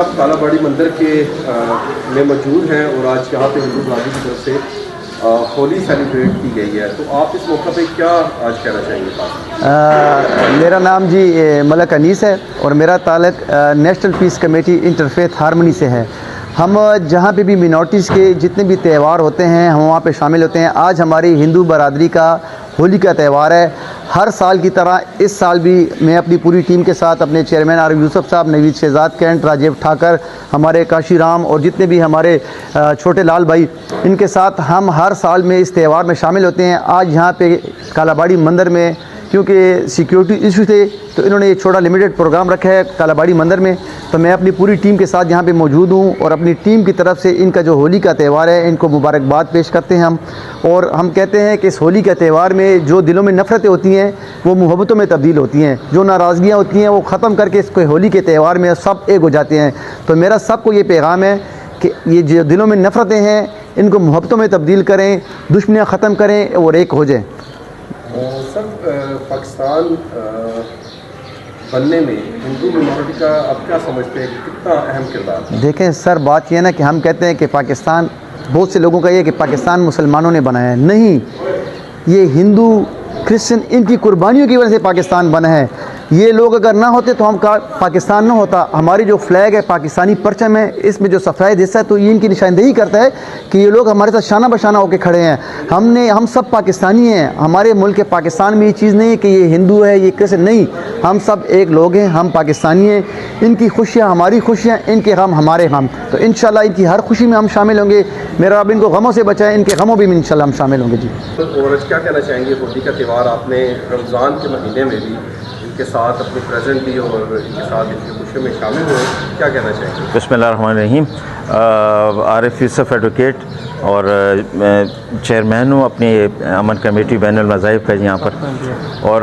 آپ کالا باڑی مندر کے میں موجود ہیں اور آج یہاں پہ ہندو برادری کی طرف سے ہولی سیلیبریٹ کی گئی ہے، تو آپ اس موقع پہ کیا آج کہنا چاہیں گے؟ میرا نام جی ملک انیس ہے اور میرا تعلق نیشنل پیس کمیٹی انٹرفیتھ ہارمنی سے ہے۔ ہم جہاں پہ بھی مینورٹیز کے جتنے بھی تہوار ہوتے ہیں ہم وہاں پہ شامل ہوتے ہیں۔ آج ہماری ہندو برادری کا ہولی کا تہوار ہے۔ ہر سال کی طرح اس سال بھی میں اپنی پوری ٹیم کے ساتھ اپنے چیئرمین عارف یوسف صاحب، نوید شہزاد کینٹ، راجیو ٹھاکر، ہمارے کاشی رام اور جتنے بھی ہمارے چھوٹے لال بھائی، ان کے ساتھ ہم ہر سال میں اس تہوار میں شامل ہوتے ہیں۔ آج یہاں پہ کالا باڑی مندر میں کیونکہ سیکیورٹی ایشو تھے تو انہوں نے یہ چھوٹا لمیٹڈ پروگرام رکھا ہے کالا باڑی مندر میں، تو میں اپنی پوری ٹیم کے ساتھ یہاں پہ موجود ہوں اور اپنی ٹیم کی طرف سے ان کا جو ہولی کا تہوار ہے ان کو مبارکباد پیش کرتے ہیں ہم۔ اور ہم کہتے ہیں کہ اس ہولی کے تہوار میں جو دلوں میں نفرتیں ہوتی ہیں وہ محبتوں میں تبدیل ہوتی ہیں، جو ناراضگیاں ہوتی ہیں وہ ختم کر کے اس کو ہولی کے تہوار میں سب ایک ہو جاتے ہیں۔ تو میرا سب کو یہ پیغام ہے کہ یہ جو دلوں میں نفرتیں ہیں ان کو محبتوں میں تبدیل کریں، دشمنیاں ختم کریں اور ایک ہو جائیں۔ سر، پاکستان بننے میں ہندو مینورٹی کا آپ کیا سمجھتے ہیں کہ کتنا اہم کردار؟ دیکھیں سر، بات یہ ہے نا کہ ہم کہتے ہیں کہ پاکستان، بہت سے لوگوں کا یہ کہ پاکستان مسلمانوں نے بنایا ہے، نہیں، یہ ہندو کرسچن ان کی قربانیوں کی وجہ سے پاکستان بنا ہے۔ یہ لوگ اگر نہ ہوتے تو ہم پاکستان نہ ہوتا۔ ہماری جو فلیگ ہے پاکستانی پرچم ہے، اس میں جو سفید حصہ ہے تو یہ ان کی نشاندہی کرتا ہے کہ یہ لوگ ہمارے ساتھ شانہ بشانہ ہو کے کھڑے ہیں۔ ہم سب پاکستانی ہیں۔ ہمارے ملک پاکستان میں یہ چیز نہیں ہے کہ یہ ہندو ہے یہ کرسچن، نہیں، ہم سب ایک لوگ ہیں، ہم پاکستانی ہیں۔ ان کی خوشیاں ہماری خوشیاں، ان کے غم ہمارے غم، تو انشاءاللہ ان کی ہر خوشی میں ہم شامل ہوں گے۔ میرا رب ان کو غموں سے بچائے، ان کے غموں بھی انشاءاللہ ہم شامل ہوں گے۔ جی اور کیا کہنا چاہیں گے ہولی کا تہوار آپ نے رمضان کے مہینے میں بھی ان کے ساتھ اپنی پریزنٹ لی اور ان کے ساتھ ان کی خوشیوں میں شامل ہوئے، کیا کہنا چاہیں گے؟ بسم اللہ الرحمن الرحیم۔ عارف یوسف ایڈوکیٹ اور چیئرمین ہوں اپنی امن کمیٹی بین المذاہب کا یہاں پر، اور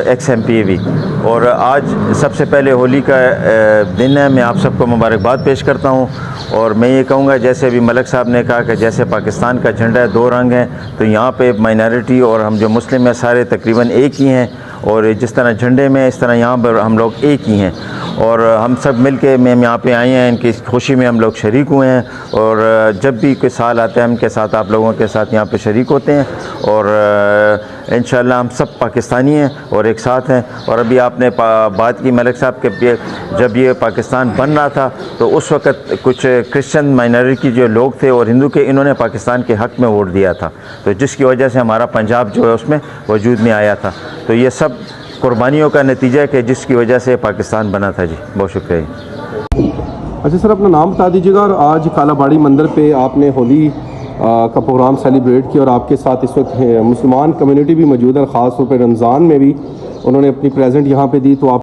ایکس ایم پی بھی۔ اور آج سب سے پہلے ہولی کا دن ہے، میں آپ سب کو مبارکباد پیش کرتا ہوں۔ اور میں یہ کہوں گا، جیسے ابھی ملک صاحب نے کہا کہ جیسے پاکستان کا جھنڈا ہے، دو رنگ ہیں، تو یہاں پہ مائنارٹی اور ہم جو مسلم ہیں سارے تقریباً ایک ہی ہیں، اور جس طرح جھنڈے میں اس طرح یہاں پر ہم لوگ ایک ہی ہیں، اور ہم سب مل کے یہاں پہ آئے ہیں، ان کی خوشی میں ہم لوگ شریک ہوئے ہیں۔ اور جب بھی کوئی سال آتا ہے ہم کے ساتھ آپ لوگوں کے ساتھ یہاں پہ شریک ہوتے ہیں، اور انشاءاللہ ہم سب پاکستانی ہیں اور ایک ساتھ ہیں۔ اور ابھی آپ نے بات کی ملک صاحب کے، جب یہ پاکستان بن رہا تھا تو اس وقت کچھ کرسچن مائنارٹی کے جو لوگ تھے اور ہندو کے، انہوں نے پاکستان کے حق میں ووٹ دیا تھا، تو جس کی وجہ سے ہمارا پنجاب جو ہے اس میں وجود میں آیا تھا۔ تو یہ سب قربانیوں کا نتیجہ ہے کہ جس کی وجہ سے پاکستان بنا تھا۔ جی بہت شکریہ۔ اچھا سر، اپنا نام بتا دیجیے گا، اور آج کالا باڑی مندر پہ آپ نے ہولی کا پروگرام سیلیبریٹ کیا اور آپ کے ساتھ اس وقت مسلمان کمیونٹی بھی موجود ہے، خاص طور پہ رمضان میں بھی انہوں نے اپنی پریزنٹ یہاں پہ دی، تو آپ